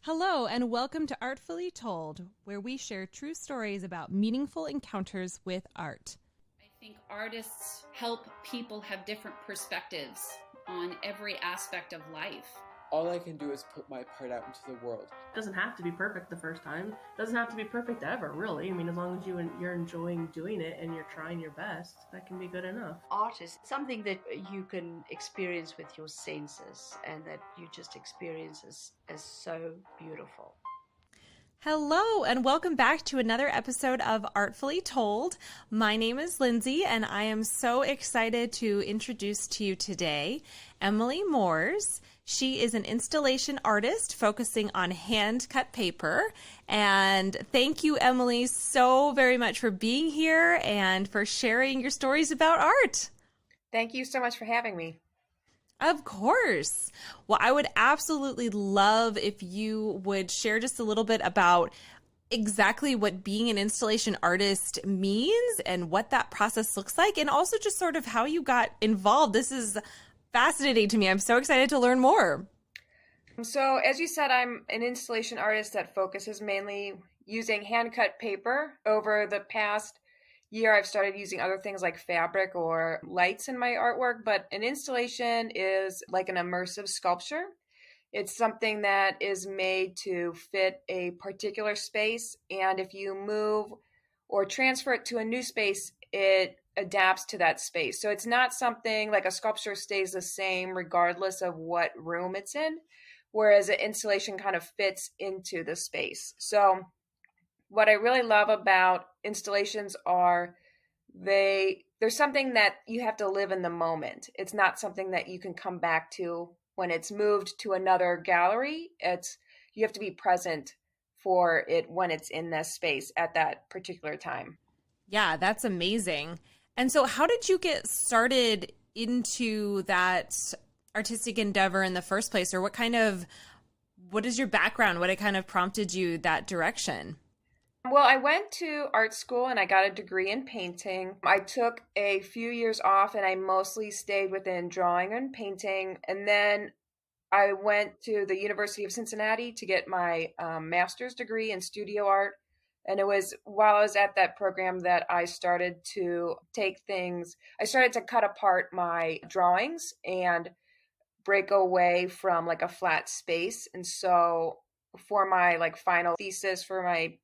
Hello, and welcome to Artfully Told, where we share true stories about meaningful encounters with art. I think artists help people have different perspectives on every aspect of life. All I can do is put my part out into the world. It doesn't have to be perfect the first time. It doesn't have to be perfect ever, really. I mean, as long as you're enjoying doing it and you're trying your best, that can be good enough. Art is something that you can experience with your senses and that you just experience as so beautiful. Hello, and welcome back to another episode of Artfully Told. My name is Lindsey, and I am so excited to introduce to you today Emily Moores. She is an installation artist focusing on hand-cut paper. And thank you, Emily, so very much for being here and for sharing your stories about art. Thank you so much for having me. Of course. Well, I would absolutely love if you would share just a little bit about exactly what being an installation artist means and what that process looks like, and also just sort of how you got involved. This is fascinating to me. I'm so excited to learn more. So, as you said, I'm an installation artist that focuses mainly using hand-cut paper. Over the past year, I've started using other things like fabric or lights in my artwork, but an installation is like an immersive sculpture. It's something that is made to fit a particular space, and if you move or transfer it to a new space, it adapts to that space. So it's not something like a sculpture stays the same regardless of what room it's in, whereas an installation kind of fits into the space. So what I really love about installations are there's something that you have to live in the moment. It's not something that you can come back to when it's moved to another gallery. You have to be present for it when it's in this space at that particular time. Yeah, that's amazing. And so how did you get started into that artistic endeavor in the first place? Or what is your background? What kind of prompted you that direction? Well, I went to art school and I got a degree in painting. I took a few years off and I mostly stayed within drawing and painting. And then I went to the University of Cincinnati to get my master's degree in studio art. And it was while I was at that program that I started to cut apart my drawings and break away from like a flat space. And so for my final thesis for my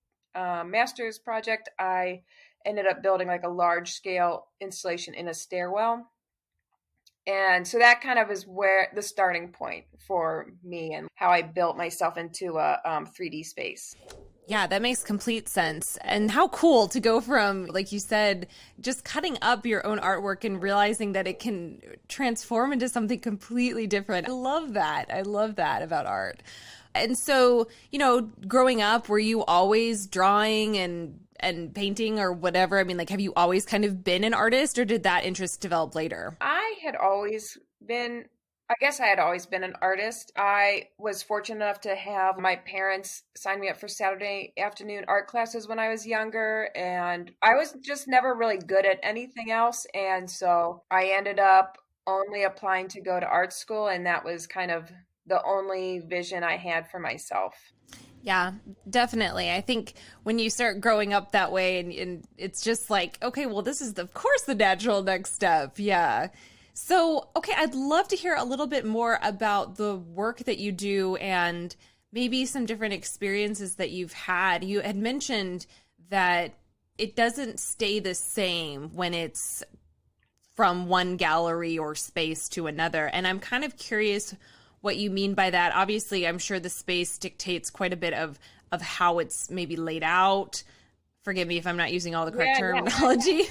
master's project, I ended up building like a large scale installation in a stairwell. And so that kind of is where the starting point for me and how I built myself into a 3D space. Yeah, that makes complete sense. And how cool to go from, like you said, just cutting up your own artwork and realizing that it can transform into something completely different. I love that. I love that about art. And so, growing up, were you always drawing and painting or whatever? I mean, have you always kind of been an artist, or did that interest develop later? I had always been an artist. I was fortunate enough to have my parents sign me up for Saturday afternoon art classes when I was younger, and I was just never really good at anything else. And so I ended up only applying to go to art school, and that was kind of the only vision I had for myself. Yeah, definitely. I think when you start growing up that way and it's just like, okay, well, this is of course the natural next step. Yeah. So, okay, I'd love to hear a little bit more about the work that you do and maybe some different experiences that you've had. You had mentioned that it doesn't stay the same when it's from one gallery or space to another. And I'm kind of curious what you mean by that. Obviously, I'm sure the space dictates quite a bit of how it's maybe laid out. Forgive me if I'm not using all the correct terminology.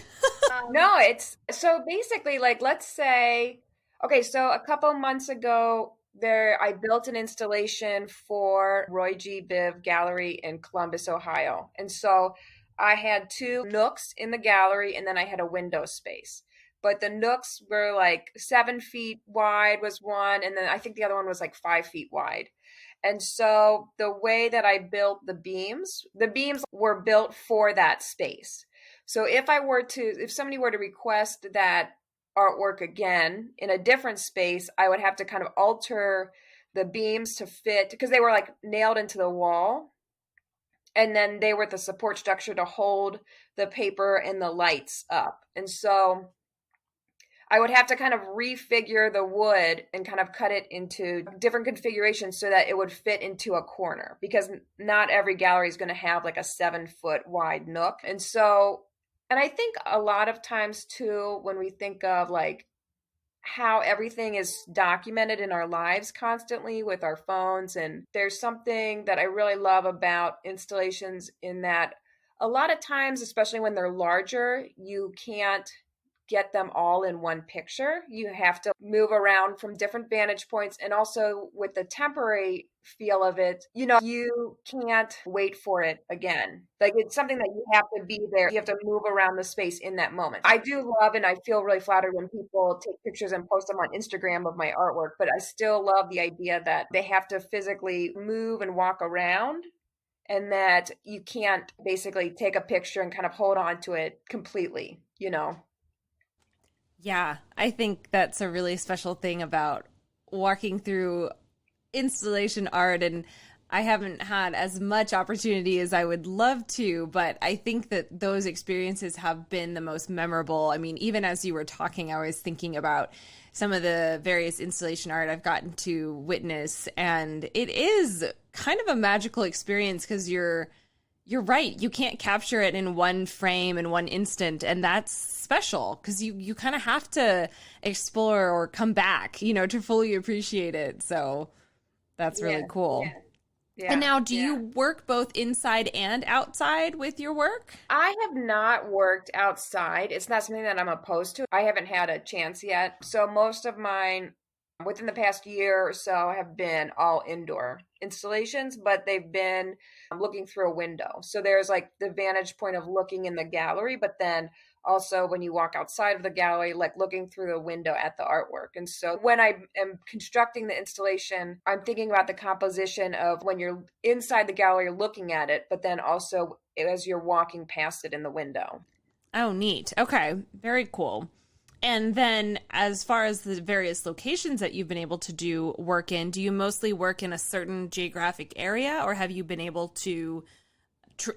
No, it's so basically let's say, okay, so a couple months ago I built an installation for Roy G. Biv Gallery in Columbus, Ohio. And so I had two nooks in the gallery and then I had a window space. But the nooks were 7 feet wide was one, and then I think the other one was 5 feet wide. And so the way that I built the beams were built for that space. So if somebody were to request that artwork again in a different space, I would have to kind of alter the beams to fit, because they were like nailed into the wall. And then they were the support structure to hold the paper and the lights up. And so I would have to kind of refigure the wood and kind of cut it into different configurations so that it would fit into a corner, because not every gallery is going to have like a 7-foot wide nook. And so, and I think a lot of times too, when we think of like how everything is documented in our lives constantly with our phones, and there's something that I really love about installations in that a lot of times, especially when they're larger, you can't get them all in one picture. You have to move around from different vantage points. And also with the temporary feel of it, you know, you can't wait for it again. Like, it's something that you have to be there. You have to move around the space in that moment. I do love, and I feel really flattered when people take pictures and post them on Instagram of my artwork, but I still love the idea that they have to physically move and walk around, and that you can't basically take a picture and kind of hold on to it completely, you know? Yeah, I think that's a really special thing about walking through installation art. And I haven't had as much opportunity as I would love to, but I think that those experiences have been the most memorable. I mean, even as you were talking, I was thinking about some of the various installation art I've gotten to witness, and it is kind of a magical experience because you're right. You can't capture it in one frame in one instant. And that's special because you kind of have to explore or come back, you know, to fully appreciate it. So that's really cool. Yeah. And now, do you work both inside and outside with your work? I have not worked outside. It's not something that I'm opposed to. I haven't had a chance yet. So most of mine within the past year or so have been all indoor installations, but they've been looking through a window. So there's like the vantage point of looking in the gallery, but then also when you walk outside of the gallery, like looking through the window at the artwork. And so when I am constructing the installation, I'm thinking about the composition of when you're inside the gallery looking at it, but then also as you're walking past it in the window. Oh, neat. Okay. Very cool. And then as far as the various locations that you've been able to do work in, do you mostly work in a certain geographic area, or have you been able to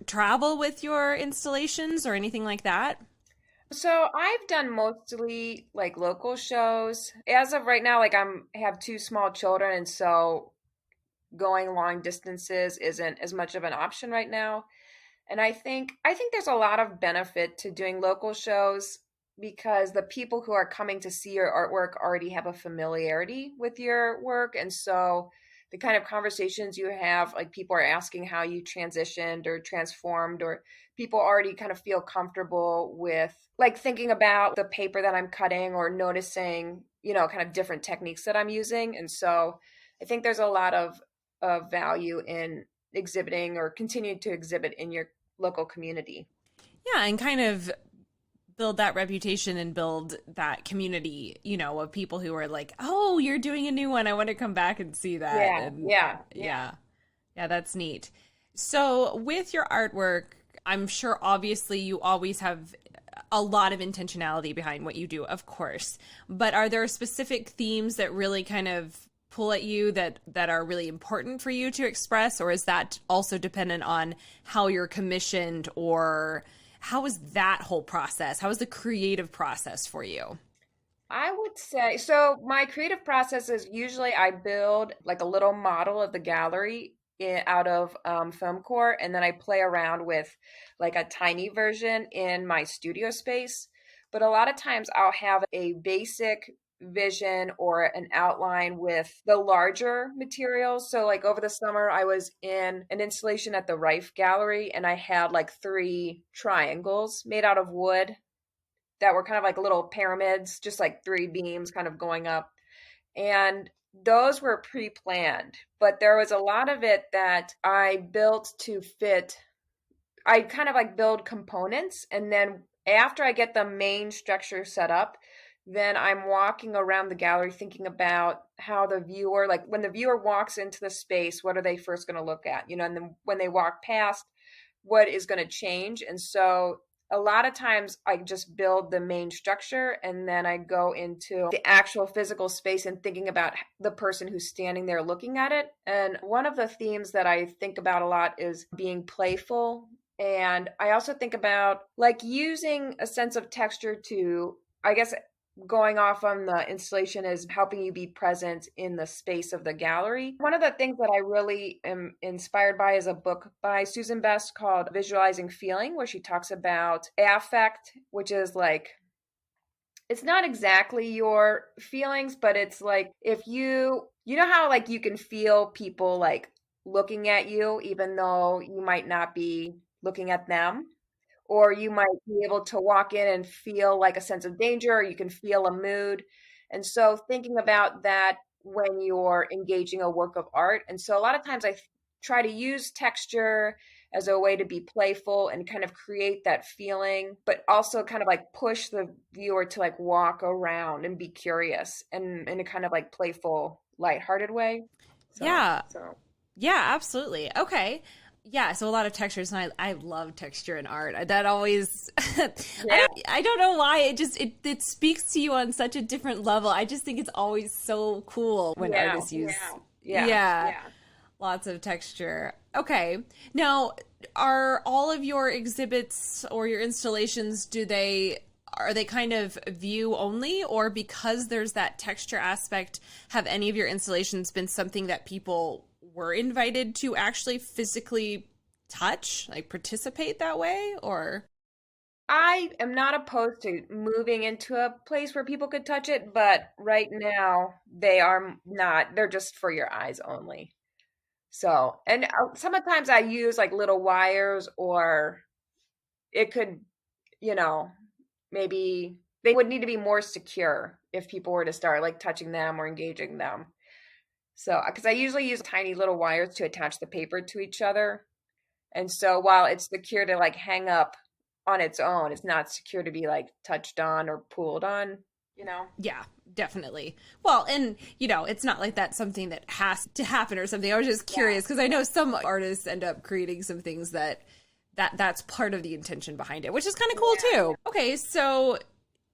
travel with your installations or anything like that? So I've done mostly like local shows. As of right now, like have 2 small children, and so going long distances isn't as much of an option right now. And I think there's a lot of benefit to doing local shows, because the people who are coming to see your artwork already have a familiarity with your work. And so the kind of conversations you have, like people are asking how you transitioned or transformed, or people already kind of feel comfortable with like thinking about the paper that I'm cutting or noticing, you know, kind of different techniques that I'm using. And so I think there's a lot of value in exhibiting or continuing to exhibit in your local community. Yeah, and kind of build that reputation and build that community, you know, of people who are like, oh, you're doing a new one, I want to come back and see that. Yeah, that's neat. So with your artwork, I'm sure obviously you always have a lot of intentionality behind what you do, of course, but are there specific themes that really kind of pull at you that are really important for you to express, or is that also dependent on how you're commissioned, or how is that whole process? How is the creative process for you? I would say, so my creative process is usually I build like a little model of the gallery out of foam core, and then I play around with like a tiny version in my studio space. But a lot of times I'll have a basic vision or an outline with the larger materials. So like over the summer, I was in an installation at the Rife Gallery, and I had like 3 triangles made out of wood that were kind of like little pyramids, just like 3 beams kind of going up. And those were pre-planned, but there was a lot of it that I built to fit. I kind of like build components, and then after I get the main structure set up, then I'm walking around the gallery thinking about how the viewer, like when the viewer walks into the space, what are they first going to look at? You know, and then when they walk past, what is going to change? And so a lot of times I just build the main structure and then I go into the actual physical space and thinking about the person who's standing there looking at it. And one of the themes that I think about a lot is being playful. And I also think about like using a sense of texture to, I guess, going off on the installation is helping you be present in the space of the gallery. One of the things that I really am inspired by is a book by Susan Best called Visualizing Feeling, where she talks about affect, which is like, it's not exactly your feelings, but it's like if you know how like you can feel people like looking at you, even though you might not be looking at them. Or you might be able to walk in and feel like a sense of danger, or you can feel a mood. And so thinking about that when you're engaging a work of art. And so a lot of times I try to use texture as a way to be playful and kind of create that feeling, but also kind of like push the viewer to like walk around and be curious and in a kind of like playful, lighthearted way. Yeah, absolutely. Okay. Yeah, so a lot of textures, and I love texture in art. That always, I don't know why, it speaks to you on such a different level. I just think it's always so cool when artists use, lots of texture. Okay, now, are all of your exhibits or your installations, are they kind of view only, or because there's that texture aspect, have any of your installations been something that people were invited to actually physically touch, like participate that way? Or I am not opposed to moving into a place where people could touch it, but right now they are not. They're just for your eyes only. So, and sometimes I use like little wires, or it could, maybe they would need to be more secure if people were to start like touching them or engaging them. So, because I usually use tiny little wires to attach the paper to each other. And so while it's secure to like hang up on its own, it's not secure to be like touched on or pulled on, Yeah, definitely. Well, and, it's not like that's something that has to happen or something. I was just curious because I know some artists end up creating some things that's part of the intention behind it, which is kind of cool too. Okay, so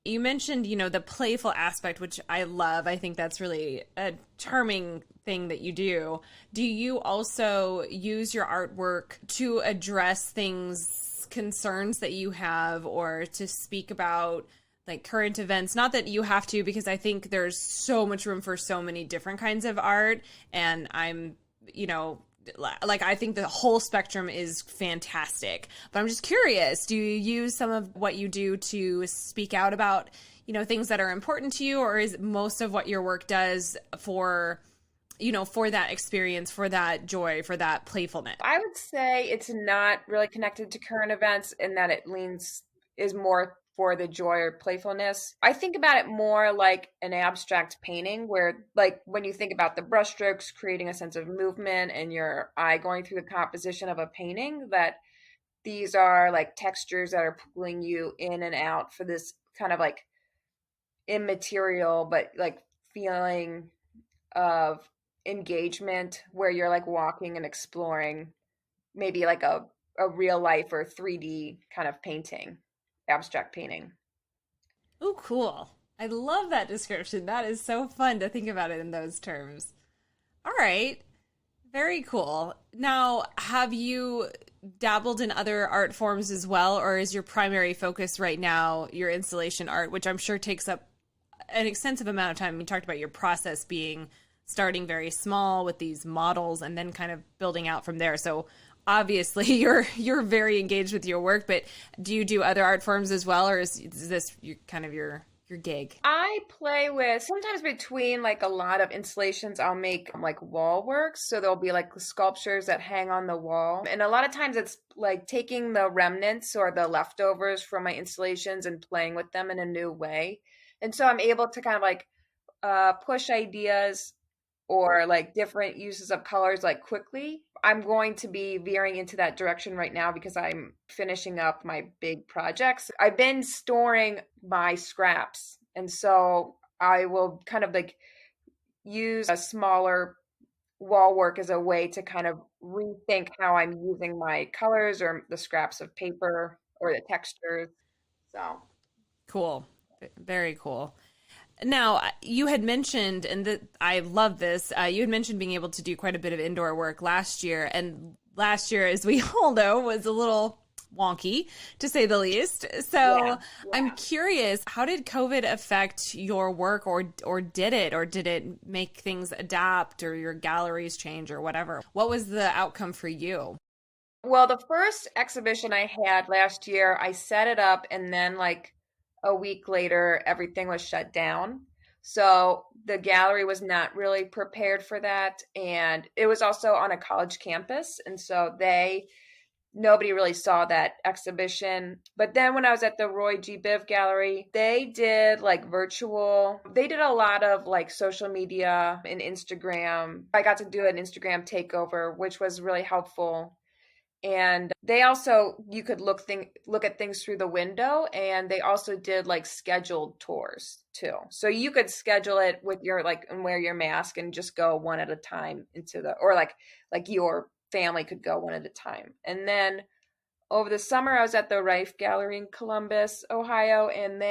you mentioned, the playful aspect, which I love. I think that's really a charming thing that you do. Do you also use your artwork to address concerns that you have, or to speak about like current events? Not that you have to, because I think there's so much room for so many different kinds of art. And I'm, like, I think the whole spectrum is fantastic, but I'm just curious, do you use some of what you do to speak out about, things that are important to you, or is most of what your work does for that experience, for that joy, for that playfulness? I would say it's not really connected to current events, in that it is more for the joy or playfulness. I think about it more like an abstract painting, where like when you think about the brushstrokes creating a sense of movement and your eye going through the composition of a painting, that these are like textures that are pulling you in and out for this kind of like immaterial but like feeling of engagement, where you're like walking and exploring maybe like a real life or 3D kind of painting, abstract painting. Oh, cool. I love that description. That is so fun to think about it in those terms. All right. Very cool. Now, have you dabbled in other art forms as well, or is your primary focus right now your installation art, which I'm sure takes up an extensive amount of time? You talked about your process being starting very small with these models and then kind of building out from there. So obviously you're very engaged with your work, but do you do other art forms as well, or is this kind of your gig? I play with, sometimes between like a lot of installations, I'll make like wall works. So there'll be like sculptures that hang on the wall. And a lot of times it's like taking the remnants or the leftovers from my installations and playing with them in a new way. And so I'm able to kind of like push ideas or like different uses of colors like quickly. I'm going to be veering into that direction right now because I'm finishing up my big projects. I've been storing my scraps, and so I will kind of like use a smaller wall work as a way to kind of rethink how I'm using my colors or the scraps of paper or the textures. So Cool. Very cool. Now, you had mentioned, and I love this, you had mentioned being able to do quite a bit of indoor work last year. And last year, as we all know, was a little wonky, to say the least. So yeah. I'm curious, how did COVID affect your work, or did it? Or did it make things adapt, or your galleries change, or whatever? What was the outcome for you? Well, the first exhibition I had last year, I set it up, and then like a week later, everything was shut down. So the gallery was not really prepared for that. And it was also on a college campus. And so nobody really saw that exhibition. But then when I was at the Roy G. Biv Gallery, they did like they did a lot of like social media and Instagram. I got to do an Instagram takeover, which was really helpful. And they also, you could look at things through the window, and they also did like scheduled tours too. So you could schedule it with your and wear your mask and just go one at a time or like your family could go one at a time. And then over the summer, I was at the Rife Gallery in Columbus, Ohio, and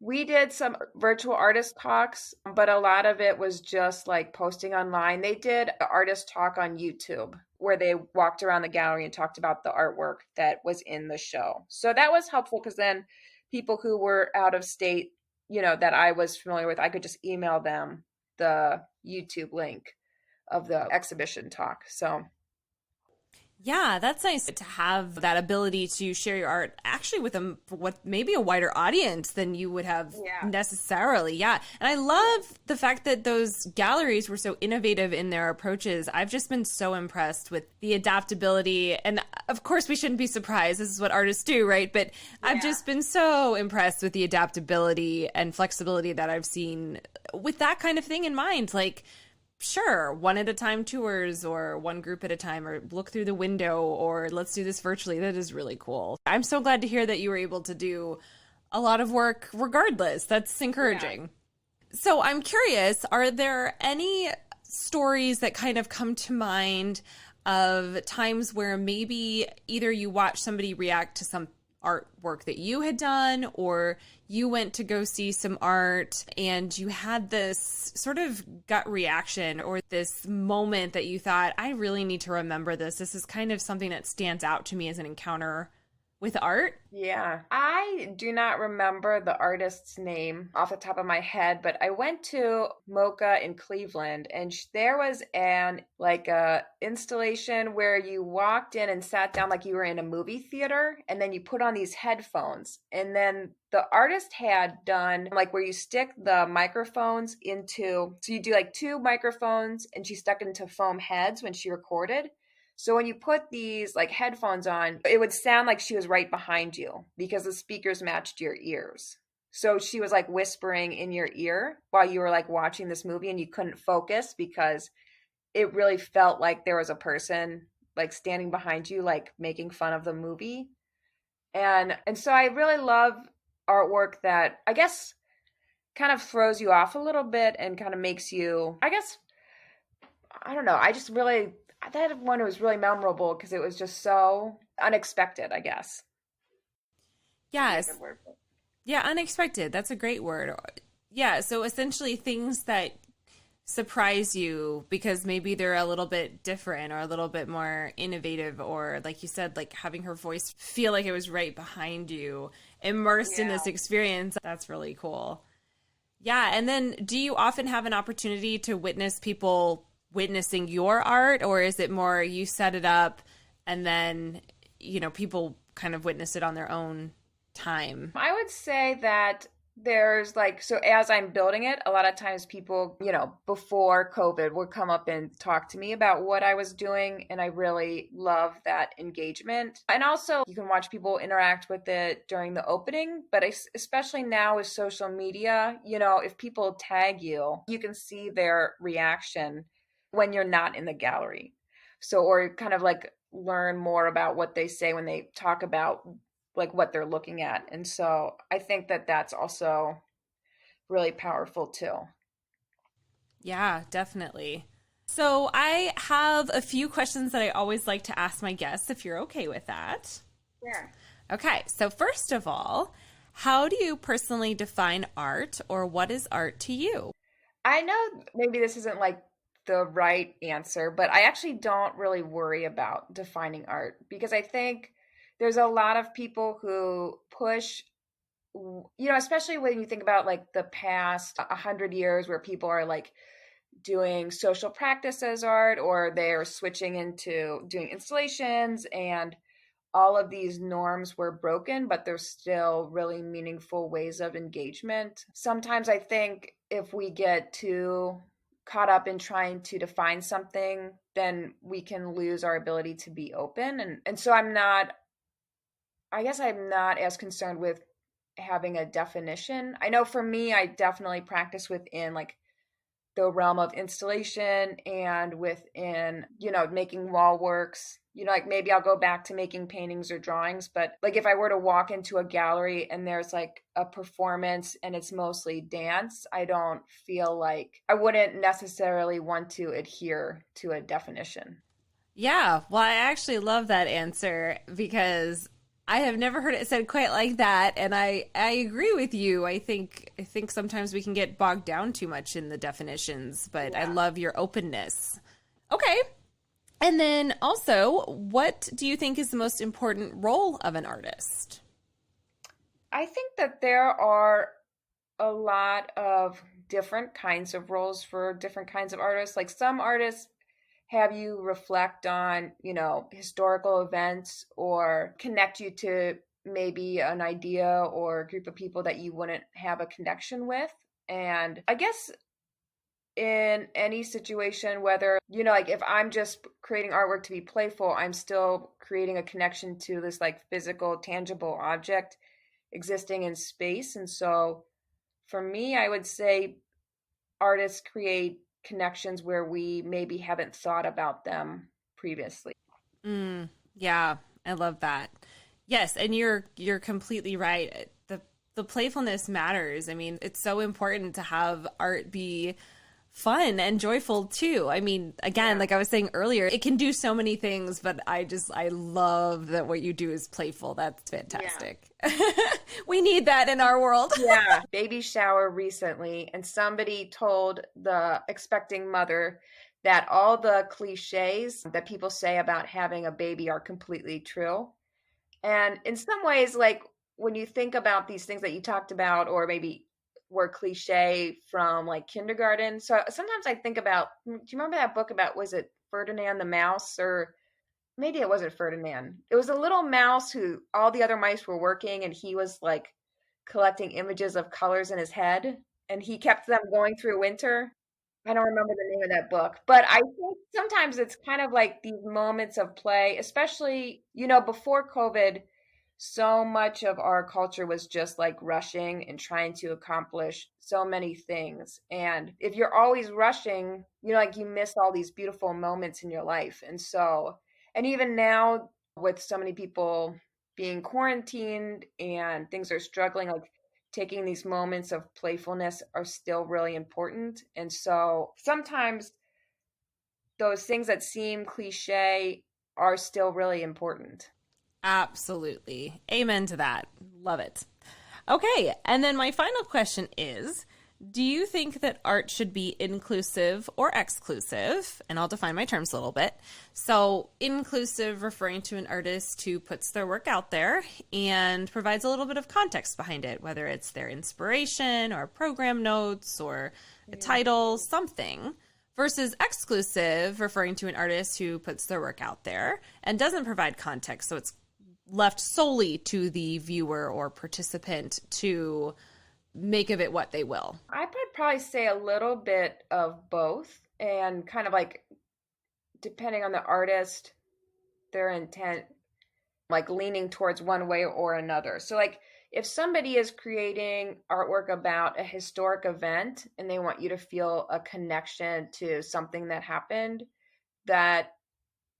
we did some virtual artist talks, but a lot of it was just like posting online. They did an artist talk on YouTube where they walked around the gallery and talked about the artwork that was in the show. So that was helpful, because then people who were out of state, that I was familiar with, I could just email them the YouTube link of the exhibition talk. So Yeah, that's nice to have that ability to share your art actually with maybe a wider audience than you would have necessarily. Yeah. And I love the fact that those galleries were so innovative in their approaches. I've just been so impressed with the adaptability. And of course, we shouldn't be surprised. This is what artists do, right? But I've just been so impressed with the adaptability and flexibility that I've seen with that kind of thing in mind. Like, sure, one at a time tours, or one group at a time, or look through the window, or let's do this virtually. That is really cool. I'm so glad to hear that you were able to do a lot of work regardless. That's encouraging. Yeah. So I'm curious, are there any stories that kind of come to mind of times where maybe either you watch somebody react to some artwork that you had done, or you went to go see some art and you had this sort of gut reaction, or this moment that you thought, I really need to remember this. This is kind of something that stands out to me as an encounter with art? Yeah, I do not remember the artist's name off the top of my head, but I went to MoCA in Cleveland, and there was a installation where you walked in and sat down like you were in a movie theater, and then you put on these headphones, and then the artist had done like where you stick the microphones so you do like two microphones, and she stuck it into foam heads when she recorded. So when you put these like headphones on, it would sound like she was right behind you because the speakers matched your ears. So she was like whispering in your ear while you were like watching this movie, and you couldn't focus because it really felt like there was a person like standing behind you, like making fun of the movie. And so I really love artwork that I guess kind of throws you off a little bit and kind of makes you, I don't know. That one was really memorable because it was just so unexpected, I guess. Yes. Yeah, unexpected. That's a great word. Yeah, so essentially things that surprise you because maybe they're a little bit different or a little bit more innovative, or like you said, like having her voice feel like it was right behind you, immersed in this experience. That's really cool. Yeah, and then do you often have an opportunity to witness people witnessing your art, or is it more you set it up and then, people kind of witness it on their own time? I would say that there's so as I'm building it, a lot of times people, before COVID would come up and talk to me about what I was doing. And I really love that engagement. And also you can watch people interact with it during the opening, but especially now with social media, if people tag you, you can see their reaction when you're not in the gallery. So, or kind of like learn more about what they say when they talk about like what they're looking at. And so I think that that's also really powerful too. Yeah, definitely. So I have a few questions that I always like to ask my guests, if you're okay with that. Yeah. Okay, so first of all, how do you personally define art, or what is art to you? I know maybe this isn't like the right answer, but I actually don't really worry about defining art because I think there's a lot of people who push, especially when you think about like the past 100 years where people are like doing social practice as art, or they're switching into doing installations, and all of these norms were broken, but there's still really meaningful ways of engagement. Sometimes I think if we get too caught up in trying to define something, then we can lose our ability to be open. And so I guess I'm not as concerned with having a definition. I know for me, I definitely practice within like the realm of installation and within, making wall works. Like maybe I'll go back to making paintings or drawings, but like if I were to walk into a gallery and there's like a performance and it's mostly dance, I don't feel like I wouldn't necessarily want to adhere to a definition. Yeah, well, I actually love that answer because I have never heard it said quite like that, and I agree with you. I think sometimes we can get bogged down too much in the definitions, but I love your openness. Okay. And then also, what do you think is the most important role of an artist? I think that there are a lot of different kinds of roles for different kinds of artists. Like some artists have you reflect on, historical events or connect you to maybe an idea or a group of people that you wouldn't have a connection with. And I guess in any situation, whether, like if I'm just creating artwork to be playful, I'm still creating a connection to this like physical, tangible object existing in space. And so for me, I would say artists create connections where we maybe haven't thought about them previously. Yeah, I love that. Yes, and you're completely right. The playfulness matters. I mean, it's so important to have art be fun and joyful too. I mean, again, like I was saying earlier, it can do so many things, but I love that what you do is playful. That's fantastic. Yeah. We need that in our world. Yeah. Baby shower recently, and somebody told the expecting mother that all the cliches that people say about having a baby are completely true. And in some ways, like when you think about these things that you talked about, or maybe were cliche from like kindergarten. So sometimes I think about, do you remember that book about, was it Ferdinand the Mouse, or maybe it wasn't Ferdinand. It was a little mouse who all the other mice were working, and he was like collecting images of colors in his head, and he kept them going through winter. I don't remember the name of that book, but I think sometimes it's kind of like these moments of play, especially, before COVID, so much of our culture was just like rushing and trying to accomplish so many things. And if you're always rushing, like you miss all these beautiful moments in your life. And even now with so many people being quarantined and things are struggling, like taking these moments of playfulness are still really important. And so sometimes those things that seem cliche are still really important. Absolutely. Amen to that. Love it. Okay. And then my final question is, do you think that art should be inclusive or exclusive? And I'll define my terms a little bit. So inclusive, referring to an artist who puts their work out there and provides a little bit of context behind it, whether it's their inspiration or program notes or a title, something. Versus exclusive, referring to an artist who puts their work out there and doesn't provide context. So it's left solely to the viewer or participant to make of it what they will. I would probably say a little bit of both, and kind of like depending on the artist, their intent, like leaning towards one way or another. So like if somebody is creating artwork about a historic event and they want you to feel a connection to something that happened, that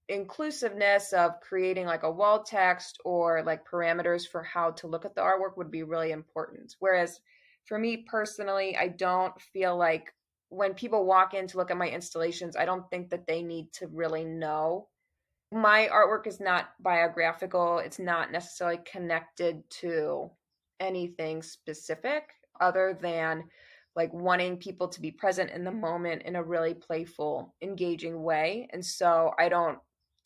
inclusiveness of creating like a wall text or like parameters for how to look at the artwork would be really important. Whereas for me personally, I don't feel like when people walk in to look at my installations, I don't think that they need to really know My artwork is not biographical. It's not necessarily connected to anything specific other than like wanting people to be present in the moment in a really playful, engaging way. And so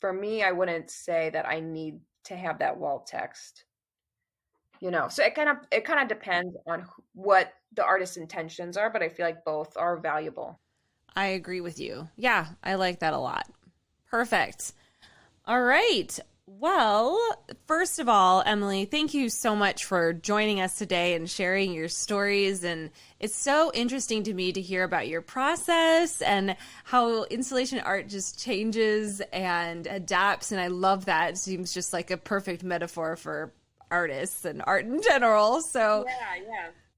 for me, I wouldn't say that I need to have that wall text, so it kind of depends on what the artist's intentions are, but I feel like both are valuable. I agree with you. Yeah, I like that a lot. Perfect. All right. Well, first of all, Emily, thank you so much for joining us today and sharing your stories. And it's so interesting to me to hear about your process and how installation art just changes and adapts. And I love that. It seems just like a perfect metaphor for artists and art in general. So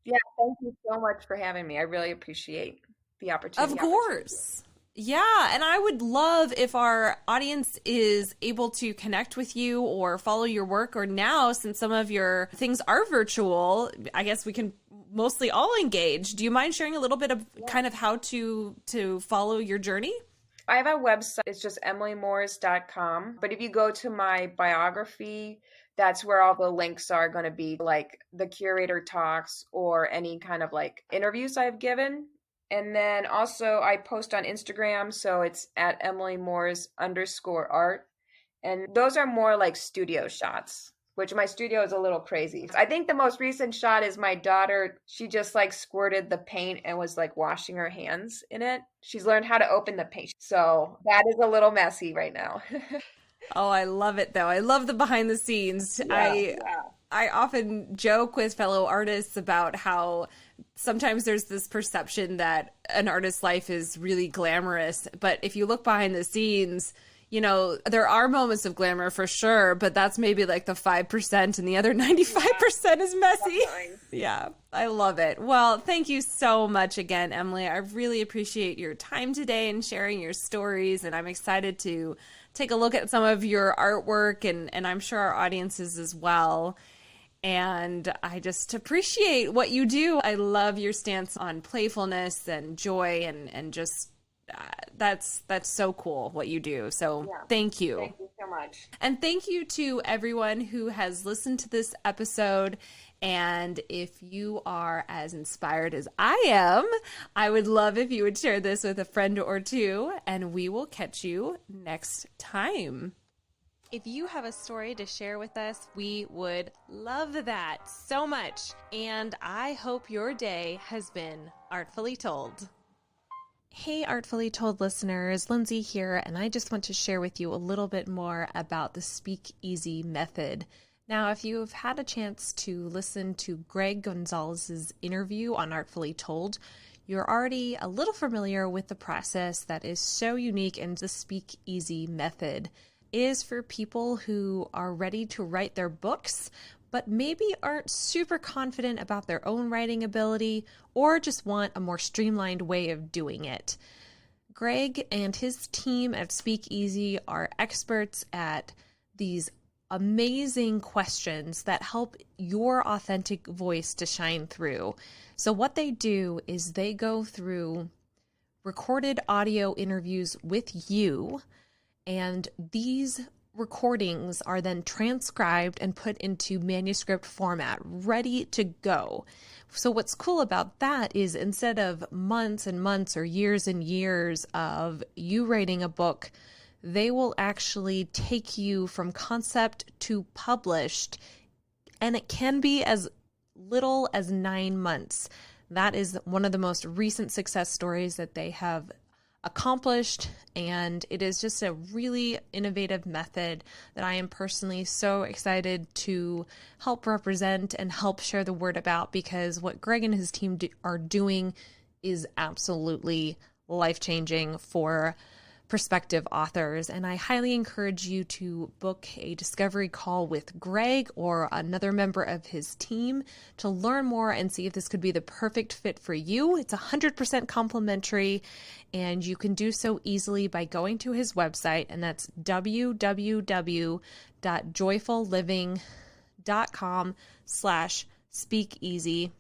Yeah. Thank you so much for having me. I really appreciate the opportunity. Of course. Yeah, and I would love if our audience is able to connect with you or follow your work, or now, since some of your things are virtual, I guess we can mostly all engage. Do you mind sharing a little bit of kind of how to follow your journey? I have a website. It's just emilymorris.com. But if you go to my biography, that's where all the links are going to be, like the curator talks or any kind of like interviews I've given. And then also I post on Instagram, so it's at emilymorris_art. And those are more like studio shots, which my studio is a little crazy. I think the most recent shot is my daughter. She just like squirted the paint and was like washing her hands in it. She's learned how to open the paint. So that is a little messy right now. Oh, I love it though. I love the behind the scenes. I often joke with fellow artists about how sometimes there's this perception that an artist's life is really glamorous, but if you look behind the scenes, there are moments of glamour for sure, but that's maybe like the 5% and the other 95% is messy. Yeah, I love it. Well, thank you so much again, Emily. I really appreciate your time today and sharing your stories, and I'm excited to take a look at some of your artwork, and I'm sure our audiences as well. And I just appreciate what you do. I love your stance on playfulness and joy, and just that's so cool what you do. So thank you. Thank you so much. And thank you to everyone who has listened to this episode. And if you are as inspired as I am, I would love if you would share this with a friend or two, and we will catch you next time. If you have a story to share with us, we would love that so much. And I hope your day has been artfully told. Hey, Artfully Told listeners, Lindsey here, and I just want to share with you a little bit more about the Speak Easy method. Now, if you've had a chance to listen to Greg Gonzalez's interview on Artfully Told, you're already a little familiar with the process that is so unique in the Speak Easy method. It is for people who are ready to write their books, but maybe aren't super confident about their own writing ability or just want a more streamlined way of doing it. Greg and his team at Speak Easy are experts at these amazing questions that help your authentic voice to shine through. So what they do is they go through recorded audio interviews with you, and these recordings are then transcribed and put into manuscript format, ready to go. So what's cool about that is instead of months and months or years and years of you writing a book, they will actually take you from concept to published, and it can be as little as 9 months. That is one of the most recent success stories that they have accomplished, and it is just a really innovative method that I am personally so excited to help represent and help share the word about, because what Greg and his team are doing is absolutely life-changing for prospective authors. And I highly encourage you to book a discovery call with Greg or another member of his team to learn more and see if this could be the perfect fit for you. It's 100% complimentary, and you can do so easily by going to his website, and that's www.joyfulliving.com/speakeasy.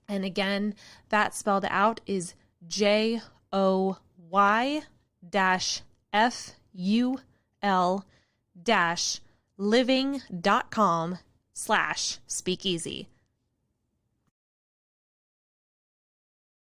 And again, that spelled out is JOY-FULLIVING. artful-living.com/speakeasy.